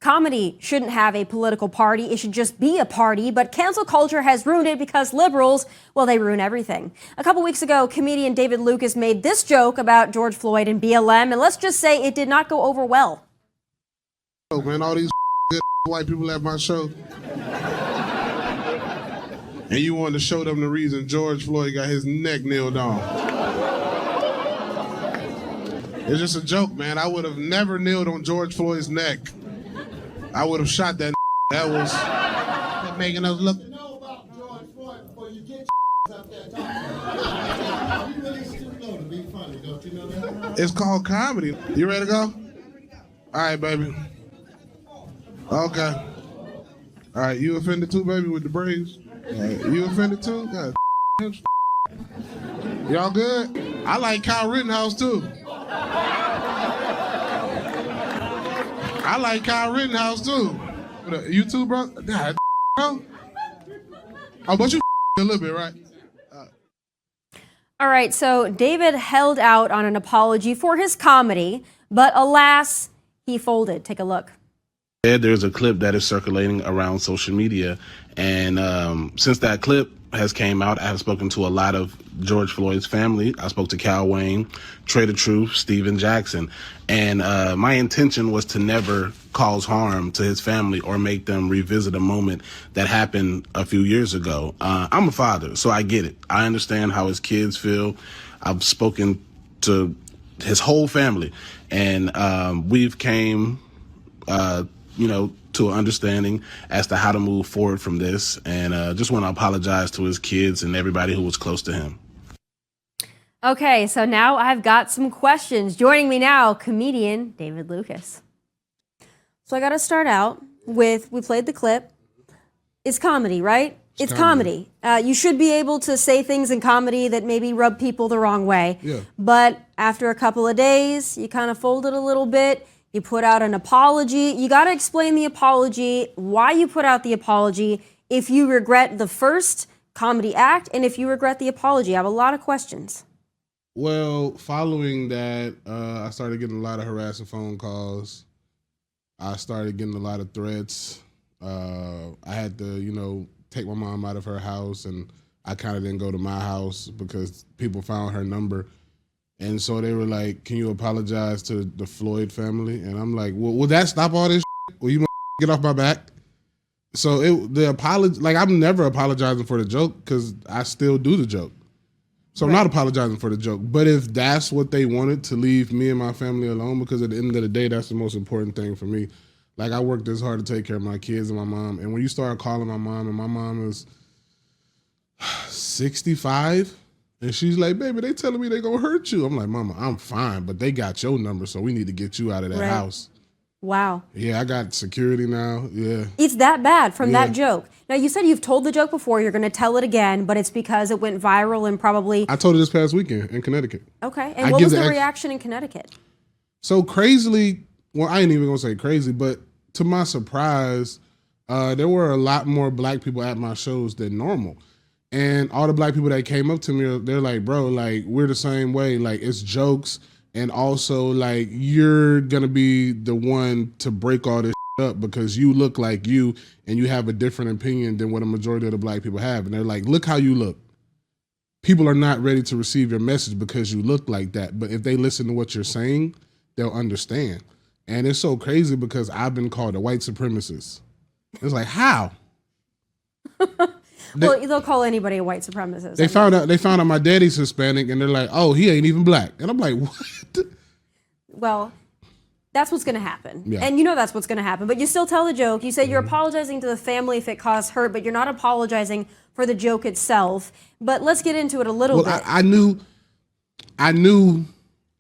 Comedy shouldn't have a political party. It should just be a party. But cancel culture has ruined it because liberals, well, they ruin everything. A couple weeks ago, comedian David Lucas made this joke about George Floyd and BLM, and let's just say it did not go over well. Oh, man, all these white people at my show. And you wanted to show them the reason George Floyd got his neck nailed on. It's just a joke, man. I would have never kneeled on George Floyd's neck. I would have shot that. That was making us look. You know about George Floyd before you get up there talking. You really still know to be funny, don't you know that? It's called comedy. You ready to go? All right, baby. Okay. All right, you offended too, baby, with the braids? Right. You offended too? God. Y'all good? I like Kyle Rittenhouse too. I like Kyle Rittenhouse too. You too, bro? God, bro. Oh, but you a little bit, right? All right, so David held out on an apology for his comedy, but alas, he folded. Take a look. There's a clip that is circulating around social media, and since that clip has came out, I have spoken to a lot of George Floyd's family. I spoke to Cal Wayne, Trader Truth, Steven Jackson, and my intention was to never cause harm to his family or make them revisit a moment that happened a few years ago. I'm a father, so I get it. I understand how his kids feel. I've spoken to his whole family, and we've came to an understanding as to how to move forward from this. And just want to apologize to his kids and everybody who was close to him. Okay, so now I've got some questions. Joining me now, comedian David Lucas. So I got to start out with, we played the clip. It's comedy, right? It's comedy. You should be able to say things in comedy that maybe rub people the wrong way. Yeah. But after a couple of days, you kind of fold it a little bit. You put out an apology. You got to explain the apology, why you put out the apology, if you regret the first comedy act, and if you regret the apology. I have a lot of questions. Well, following that, I started getting a lot of harassing phone calls. I started getting a lot of threats. I had to, take my mom out of her house, and I kind of didn't go to my house because people found her number. And so they were like, can you apologize to the Floyd family? And I'm like, well, will that stop all this shit? Will you get off my back? So the apology, like, I'm never apologizing for the joke because I still do the joke. So I'm not apologizing for the joke. But if that's what they wanted, to leave me and my family alone, because at the end of the day, that's the most important thing for me. Like, I worked this hard to take care of my kids and my mom. And when you start calling my mom, and my mom is 65, and she's like, baby, they telling me they gonna hurt you. I'm like, mama, I'm fine, but they got your number, so we need to get you out of that house. Wow. Yeah, I got security now, yeah. It's that bad from that joke. Now, you said you've told the joke before, you're gonna tell it again, but it's because it went viral and probably... I told it this past weekend in Connecticut. Okay, and what was the reaction in Connecticut? So crazily, well, I ain't even gonna say crazy, but to my surprise, there were a lot more black people at my shows than normal. And all the black people that came up to me, they're like, bro, like, we're the same way. Like, it's jokes. And also, like, you're going to be the one to break all this up because you look like you and you have a different opinion than what a majority of the black people have. And they're like, look how you look. People are not ready to receive your message because you look like that. But if they listen to what you're saying, they'll understand. And it's so crazy because I've been called a white supremacist. It's like, how? Well, they'll call anybody a white supremacist. They found out my daddy's Hispanic, and they're like, oh, he ain't even black. And I'm like, what? Well, that's what's going to happen. Yeah. And you know that's what's going to happen. But you still tell the joke. You say you're apologizing to the family if it caused hurt, but you're not apologizing for the joke itself. But let's get into it a little bit. I knew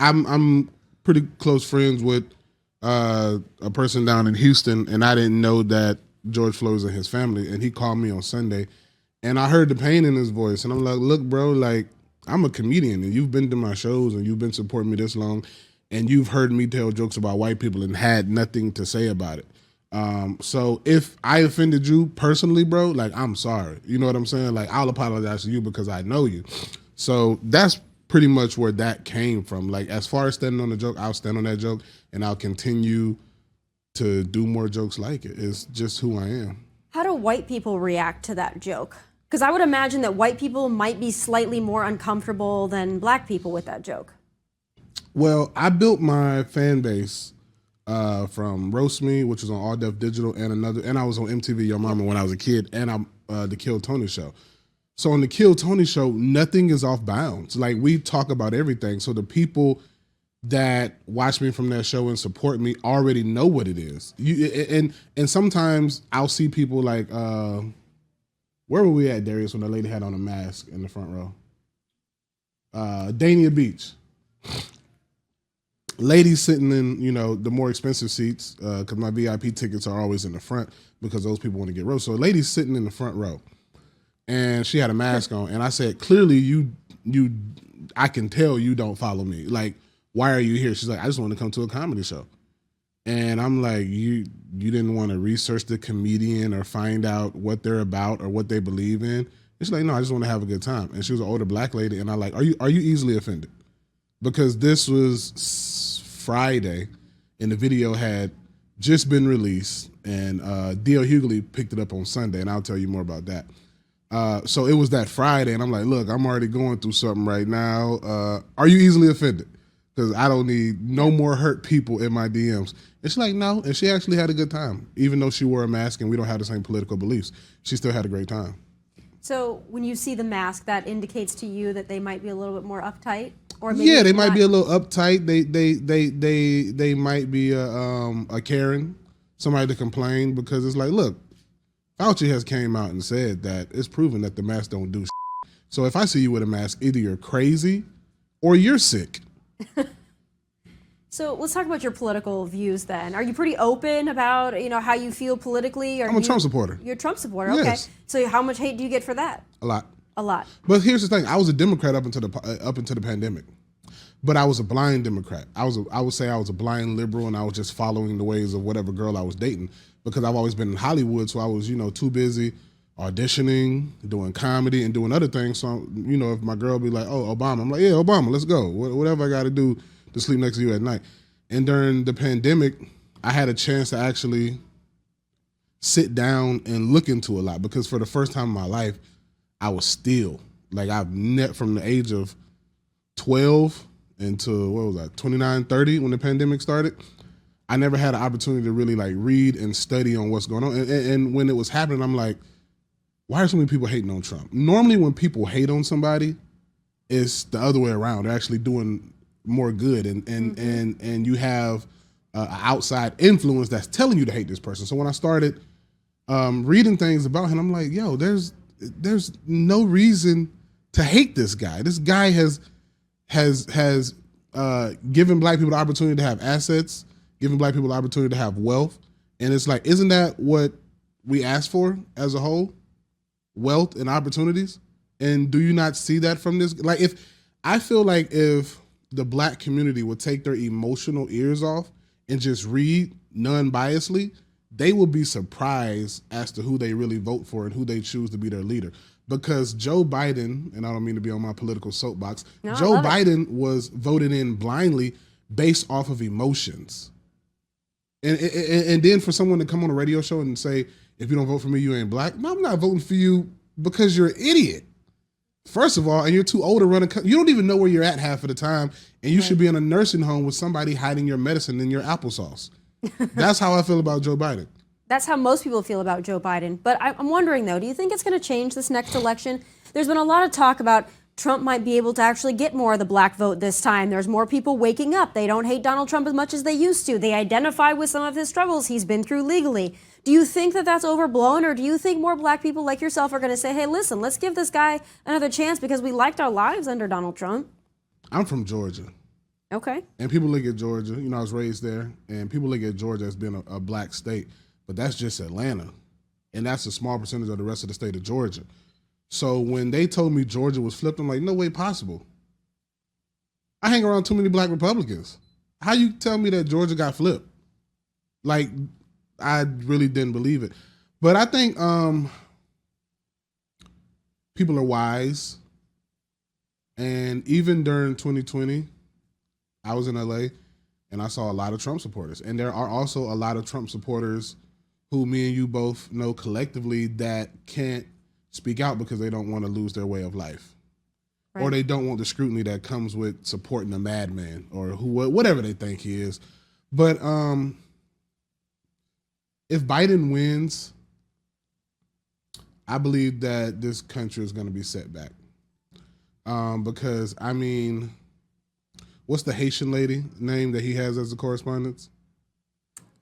I'm pretty close friends with a person down in Houston, and I didn't know that George Floyd was in his family. And he called me on Sunday. And I heard the pain in his voice. And I'm like, look, bro, like, I'm a comedian and you've been to my shows and you've been supporting me this long and you've heard me tell jokes about white people and had nothing to say about it. So if I offended you personally, bro, like, I'm sorry. You know what I'm saying? Like, I'll apologize to you because I know you. So that's pretty much where that came from. Like, as far as standing on the joke, I'll stand on that joke and I'll continue to do more jokes like it. It's just who I am. How do white people react to that joke? Because I would imagine that white people might be slightly more uncomfortable than black people with that joke. Well, I built my fan base from Roast Me, which was on All Def Digital, and I was on MTV Your Mama when I was a kid, and I'm the Kill Tony Show. So on the Kill Tony Show, nothing is off bounds. Like, we talk about everything. So the people that watch me from that show and support me already know what it is. And sometimes I'll see people like, where were we at, Darius, when the lady had on a mask in the front row? Dania Beach. Ladies sitting in, the more expensive seats, because my VIP tickets are always in the front because those people want to get roast. So a lady's sitting in the front row, and she had a mask on, and I said, clearly I can tell you don't follow me. Like, why are you here? She's like, I just want to come to a comedy show. And I'm like, you didn't want to research the comedian or find out what they're about or what they believe in? And she's like, no, I just want to have a good time. And she was an older black lady, and I'm like, are you easily offended? Because this was Friday, and the video had just been released, and D.L. Hughley picked it up on Sunday, and I'll tell you more about that. So it was that Friday, and I'm like, look, I'm already going through something right now. Are you easily offended? Because I don't need no more hurt people in my DMs. And she's like, no, and she actually had a good time. Even though she wore a mask and we don't have the same political beliefs, she still had a great time. So when you see the mask, that indicates to you that they might be a little bit more uptight? Or maybe yeah, they might be a little uptight. They might be a Karen, somebody to complain, because it's like, look, Fauci has came out and said that it's proven that the mask don't do shit. So if I see you with a mask, either you're crazy or you're sick. So let's talk about your political views then. Are you pretty open about, how you feel politically? I'm a Trump supporter. You're a Trump supporter, okay. Yes. So how much hate do you get for that? A lot. A lot. But here's the thing: I was a Democrat up until the pandemic, but I was a blind Democrat. I would say I was a blind liberal, and I was just following the ways of whatever girl I was dating, because I've always been in Hollywood, so I was too busy auditioning, doing comedy, and doing other things. So if my girl be like, "Oh, Obama," I'm like, "Yeah, Obama, let's go. Whatever I got to do to sleep next to you at night." And during the pandemic, I had a chance to actually sit down and look into a lot, because for the first time in my life, I was still, like, from the age of 12 until, 29, 30, when the pandemic started, I never had an opportunity to really, like, read and study on what's going on. And when it was happening, I'm like, why are so many people hating on Trump? Normally when people hate on somebody, it's the other way around. They're actually doing more good, and you have an outside influence that's telling you to hate this person. So when I started reading things about him, I'm like, yo, there's no reason to hate this guy. This guy has given black people the opportunity to have assets, given black people the opportunity to have wealth. And it's like, isn't that what we asked for as a whole? Wealth and opportunities? And do you not see that from this? Like, I feel like if the black community would take their emotional ears off and just read non-biasedly, they will be surprised as to who they really vote for and who they choose to be their leader. Because Joe Biden, and I don't mean to be on my political soapbox, Joe Biden was voted in blindly based off of emotions. And then for someone to come on a radio show and say, if you don't vote for me, you ain't black. No, I'm not voting for you because you're an idiot. First of all, and you're too old to run you don't even know where you're at half of the time, and you should be in a nursing home with somebody hiding your medicine in your applesauce. That's how I feel about Joe Biden. That's how most people feel about Joe Biden. But I'm wondering, though, do you think it's going to change this next election? There's been a lot of talk about Trump might be able to actually get more of the black vote this time. There's more people waking up. They don't hate Donald Trump as much as they used to. They identify with some of his struggles he's been through legally. Do you think that that's overblown, or do you think more black people like yourself are going to say, hey, listen, let's give this guy another chance because we liked our lives under Donald Trump? I'm from Georgia. Okay. And people look at Georgia, I was raised there, and people look at Georgia as being a black state, but that's just Atlanta. And that's a small percentage of the rest of the state of Georgia. So when they told me Georgia was flipped, I'm like, no way possible. I hang around too many black Republicans. How you tell me that Georgia got flipped? Like, I really didn't believe it. But I think people are wise. And even during 2020, I was in LA, and I saw a lot of Trump supporters. And there are also a lot of Trump supporters who me and you both know collectively that can't speak out because they don't want to lose their way of life. Right. Or they don't want the scrutiny that comes with supporting a madman or whatever they think he is. But if Biden wins, I believe that this country is going to be set back. Because, I mean, what's the Haitian lady name that he has as a correspondent?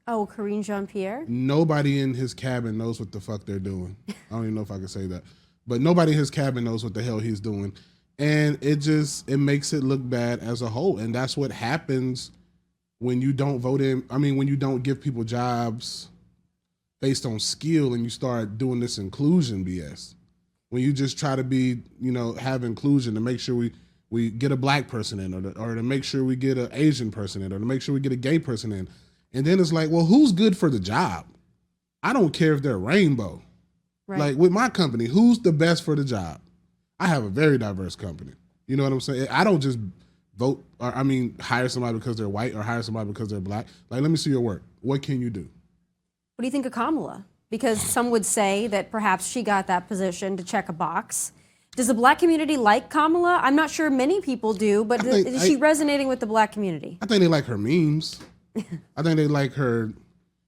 Oh, Karine Jean-Pierre? Nobody in his cabin knows what the fuck they're doing. I don't even know if I can say that. But nobody in his cabin knows what the hell he's doing. And it makes it look bad as a whole. And that's what happens when you don't when you don't give people jobs based on skill and you start doing this inclusion BS. When you just try to be, have inclusion to make sure we get a black person in or to make sure we get an Asian person in or to make sure we get a gay person in. And then it's like, well, who's good for the job? I don't care if they're rainbow. Right. Like with my company, who's the best for the job? I have a very diverse company. You know what I'm saying? I don't just vote hire somebody because they're white or hire somebody because they're black. Like, let me see your work. What can you do? What do you think of Kamala? Because some would say that perhaps she got that position to check a box. Does the black community like Kamala? I'm not sure many people do, but is she resonating with the black community? I think they like her memes. I think they like her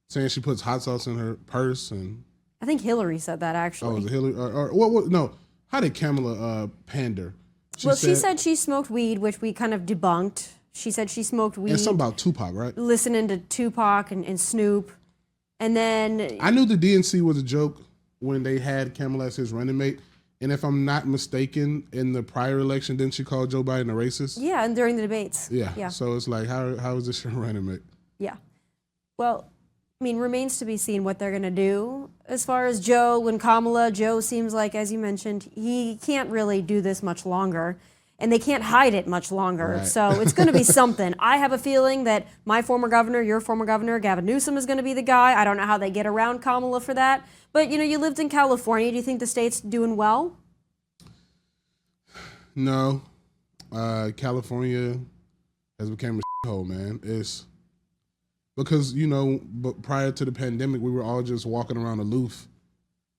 saying she puts hot sauce in her purse. And I think Hillary said that, actually. Oh, was it Hillary? What? No. How did Kamala pander? She said she smoked weed, which we kind of debunked. She said she smoked weed. And something about Tupac, right? Listening to Tupac and Snoop. And then I knew the DNC was a joke when they had Kamala as his running mate. And if I'm not mistaken, in the prior election, didn't she call Joe Biden a racist? Yeah, and during the debates. Yeah. So it's like, how is this your running mate? Yeah. Well, remains to be seen what they're going to do. As far as Joe and Kamala, Joe seems like, as you mentioned, he can't really do this much longer. And they can't hide it much longer. Right. So it's going to be something. I have a feeling that my former governor, your former governor, Gavin Newsom is going to be the guy. I don't know how they get around Kamala for that. But, you lived in California. Do you think the state's doing well? No. California has become a shithole, man. It's because, but prior to the pandemic, we were all just walking around aloof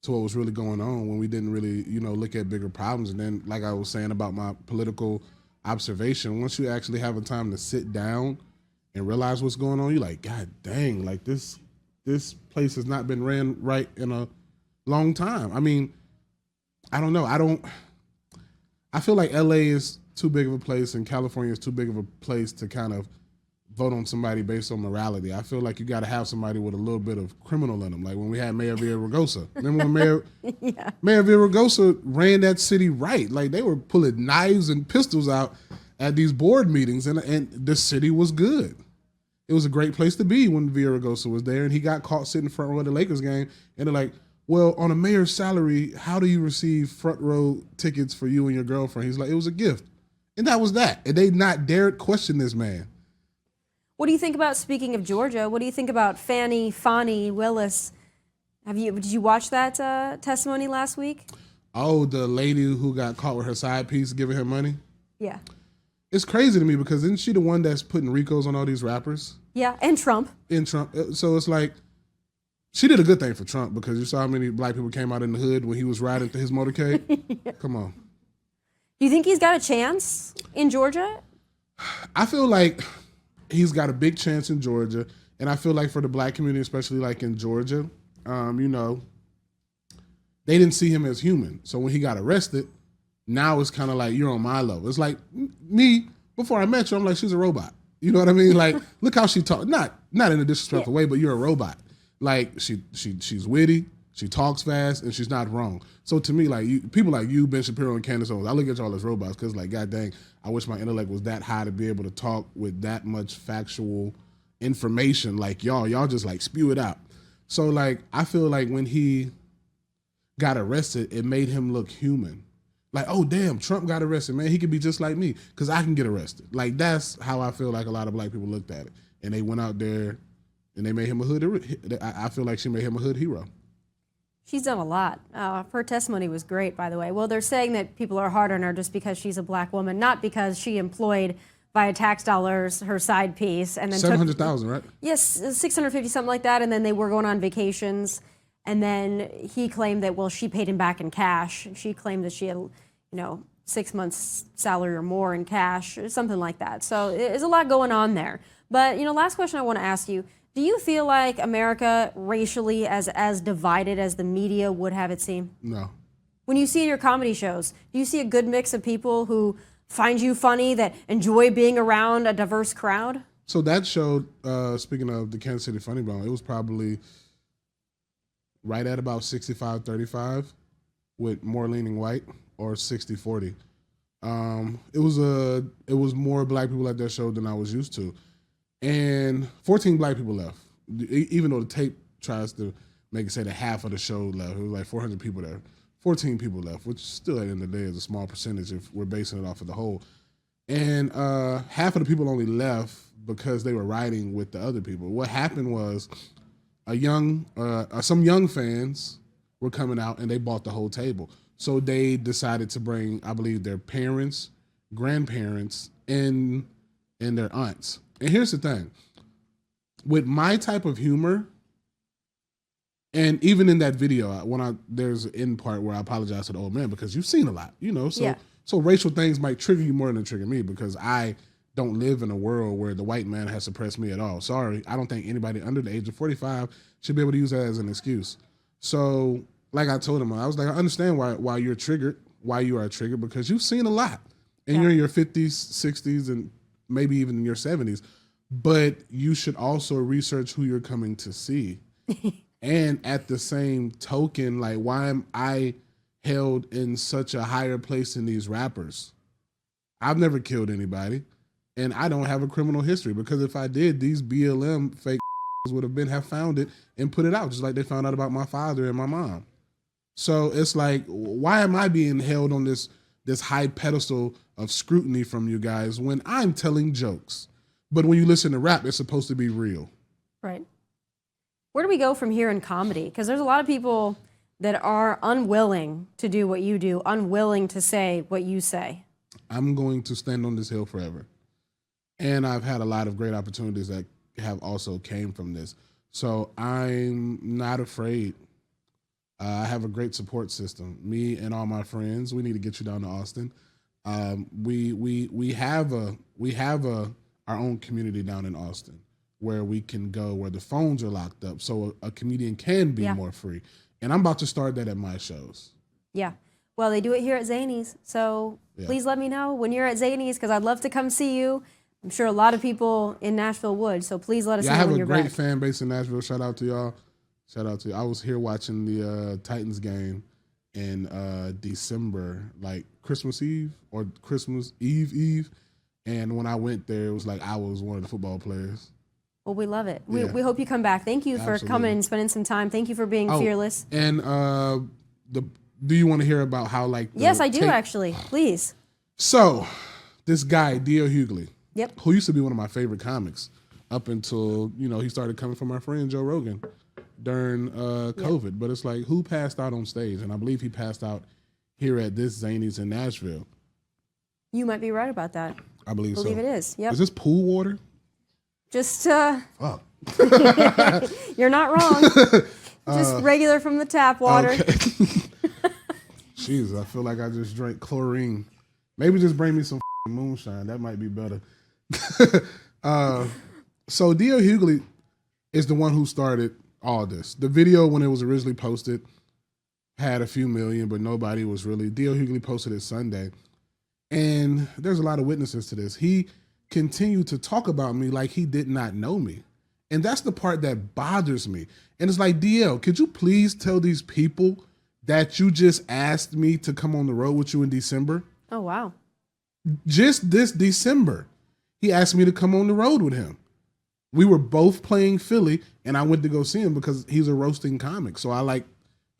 to what was really going on when we didn't really, look at bigger problems. And then, like I was saying about my political observation, once you actually have a time to sit down and realize what's going on, you're like, God dang, like this place has not been ran right in a long time. I don't know. I feel like LA is too big of a place and California is too big of a place to kind of vote on somebody based on morality. I feel like you got to have somebody with a little bit of criminal in them. Like when we had Mayor Villaraigosa. Remember when Mayor Villaraigosa ran that city right? Like they were pulling knives and pistols out at these board meetings, and the city was good. It was a great place to be when Villaraigosa was there, and he got caught sitting front row of the Lakers game, and they're like, well, on a mayor's salary, how do you receive front row tickets for you and your girlfriend? He's like, it was a gift. And that was that. And they not dared question this man. What do you think about, speaking of Georgia, what do you think about Fani Willis? Did you watch that testimony last week? Oh, the lady who got caught with her side piece giving her money? Yeah. It's crazy to me because isn't she the one that's putting RICOs on all these rappers? Yeah, and Trump. So it's like, she did a good thing for Trump because you saw how many black people came out in the hood when he was riding to his motorcade. Yeah. Come on. Do you think he's got a chance in Georgia? I feel like he's got a big chance in Georgia, and I feel like for the black community, especially like in Georgia, they didn't see him as human. So when he got arrested, now it's kind of like you're on my level. It's like me before I met you, I'm like, she's a robot. You know what I mean? Like, look how she talks. Not in a disrespectful way, but you're a robot. Like she's witty, she talks fast, and she's not wrong. So to me, like people like you, Ben Shapiro, and Candace Owens, I look at y'all as robots because, like, god dang, I wish my intellect was that high to be able to talk with that much factual information like y'all. Y'all just like spew it out. So like I feel like when he got arrested, it made him look human. Like, oh damn, Trump got arrested, man. He could be just like me because I can get arrested. Like that's how I feel like a lot of black people looked at it, and they went out there and they made him a hood. I feel like she made him a hood hero. She's done a lot. Her testimony was great, by the way. Well, they're saying that people are hard on her just because she's a black woman, not because she employed via tax dollars her side piece, and then $700,000, right? Yes, 650, something like that, and then they were going on vacations, and then he claimed that, well, she paid him back in cash. She claimed that she had, 6 months' salary or more in cash, or something like that. So there's a lot going on there. But, last question I want to ask you, do you feel like America racially as divided as the media would have it seem? No. When you see your comedy shows, do you see a good mix of people who find you funny, that enjoy being around a diverse crowd? So that showed, speaking of the Kansas City Funny Bone, it was probably right at about 65-35 with more leaning white, or 60-40. It was more black people at that show than I was used to. And 14 black people left. Even though the tape tries to make it say that half of the show left, it was like 400 people there. 14 people left, which still at the end of the day is a small percentage if we're basing it off of the whole. And half of the people only left because they were riding with the other people. What happened was some young fans were coming out and they bought the whole table. So they decided to bring, I believe, their parents, grandparents, and their aunts. And here's the thing. With my type of humor, and even in that video, there's an end part where I apologize to the old man because you've seen a lot, So racial things might trigger you more than trigger me because I don't live in a world where the white man has suppressed me at all. Sorry, I don't think anybody under the age of 45 should be able to use that as an excuse. So, like I told him, I was like, I understand why you're triggered, why you are triggered, because you've seen a lot. And you're in your 50s, 60s, and maybe even in your 70s. But you should also research who you're coming to see. And at the same token, like, why am I held in such a higher place than these rappers? I've never killed anybody, and I don't have a criminal history, because if I did, these BLM fake would have found it and put it out, just like they found out about my father and my mom. So it's like, why am I being held on this high pedestal of scrutiny from you guys when I'm telling jokes? But when you listen to rap, it's supposed to be real. Right. Where do we go from here in comedy? Because there's a lot of people that are unwilling to do what you do, unwilling to say what you say. I'm going to stand on this hill forever. And I've had a lot of great opportunities that have also came from this. So I'm not afraid. I have a great support system. Me and all my friends, we need to get you down to Austin. We have our own community down in Austin where we can go, where the phones are locked up, so a comedian can be more free. And I'm about to start that at my shows. Yeah. Well, they do it here at Zanies, so please let me know when you're at Zanies, because I'd love to come see you. I'm sure a lot of people in Nashville would, so please let us know when you're back. I have a great fan base in Nashville. Shout out to y'all. Shout out to you. I was here watching the Titans game in December, like Christmas Eve or Christmas Eve. And when I went there, it was like I was one of the football players. Well, we love it. We hope you come back. Thank you for coming and spending some time. Thank you for being fearless. And do you want to hear about how Yes, I do actually. Please. So, this guy, D.L. Hughley, Yep. who used to be one of my favorite comics up until, he started coming from our friend Joe Rogan during COVID. Yep. But it's like, who passed out on stage? And I believe he passed out here at this Zanies in Nashville. You might be right about that. I believe it is. Yep. Is this pool water? Just, you're not wrong. Just regular from the tap water. Okay. Jeez, I feel like I just drank chlorine. Maybe just bring me some moonshine. That might be better. So D.L. Hughley is the one who started all this. The video, when it was originally posted, had a few million, but nobody was really. D.L. Hughley posted it Sunday. And there's a lot of witnesses to this. He continued to talk about me like he did not know me. And that's the part that bothers me. And it's like, DL, could you please tell these people that you just asked me to come on the road with you in December? Oh, wow. Just this December, he asked me to come on the road with him. We were both playing Philly, and I went to go see him because he's a roasting comic. So I like,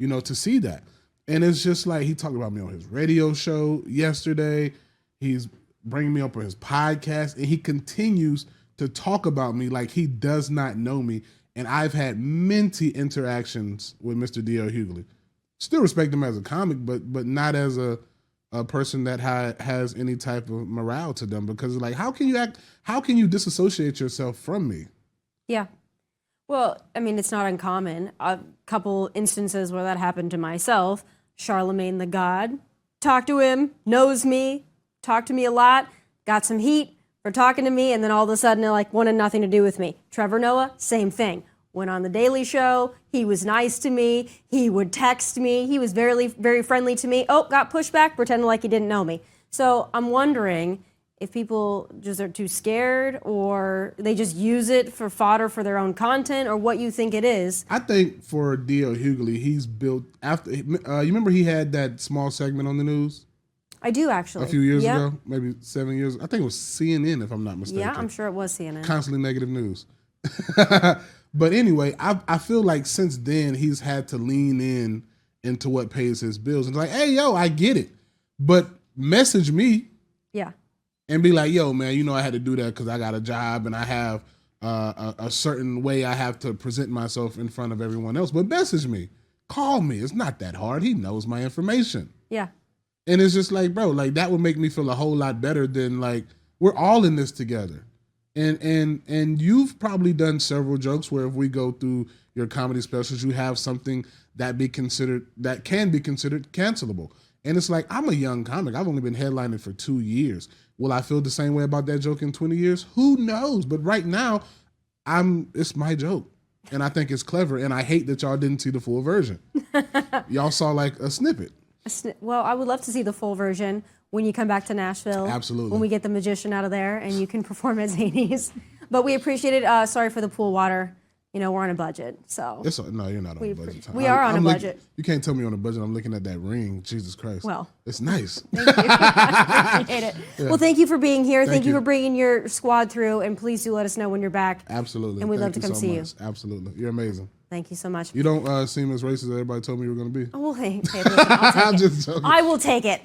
to see that. And it's just like, he talked about me on his radio show yesterday. He's bringing me up on his podcast, and he continues to talk about me like he does not know me. And I've had many interactions with Mr. D.L. Hughley. Still respect him as a comic, but not as a a person that has any type of morale to them, because like, how can you disassociate yourself from me? Yeah. Well, I mean, it's not uncommon. A couple instances where that happened to myself. Charlemagne the God, talked to him, knows me, talked to me a lot, got some heat for talking to me, and then all of a sudden, like, wanted nothing to do with me. Trevor Noah, same thing. Went on the Daily Show. He was nice to me. He would text me. He was very, very friendly to me. Oh, got pushed back, pretending like he didn't know me. So I'm wondering if people just are too scared, or they just use it for fodder for their own content, or what you think it is. I think for D.L. Hughley, he's built after. You remember he had that small segment on the news I do, actually. a few years ago, maybe 7 years. I think it was CNN, if I'm not mistaken. Yeah, I'm sure it was CNN. Constantly negative news. But anyway, I feel like since then he's had to lean into what pays his bills and like, hey, yo, I get it, but message me. Yeah. And be like, yo, man, you know I had to do that because I got a job and I have a certain way I have to present myself in front of everyone else. But message me, call me. It's not that hard. He knows my information. Yeah. And it's just like, bro, like that would make me feel a whole lot better than like we're all in this together. And you've probably done several jokes where if we go through your comedy specials, you have something that can be considered cancelable. And it's like, I'm a young comic. I've only been headlining for 2 years. Will I feel the same way about that joke in 20 years? Who knows? But right now, it's my joke. And I think it's clever. And I hate that y'all didn't see the full version. Y'all saw like a snippet. Well, I would love to see the full version when you come back to Nashville. Absolutely. When we get the magician out of there and you can perform as Hades. But we appreciate it. Sorry for the pool water. You know, we're on a budget, so. No, you're not on a budget. We are on a budget. You can't tell me on a budget. I'm looking at that ring. Jesus Christ. Well. It's nice. Thank you. I appreciate it. Yeah. Well, thank you for being here. Thank you for bringing your squad through, and please do let us know when you're back. Absolutely. And we'd love to come see you. Absolutely. You're amazing. Thank you so much. You don't seem as racist as everybody told me you were going to be. Oh, well, hey, listen, I'll take it. I'm just joking. I will take it.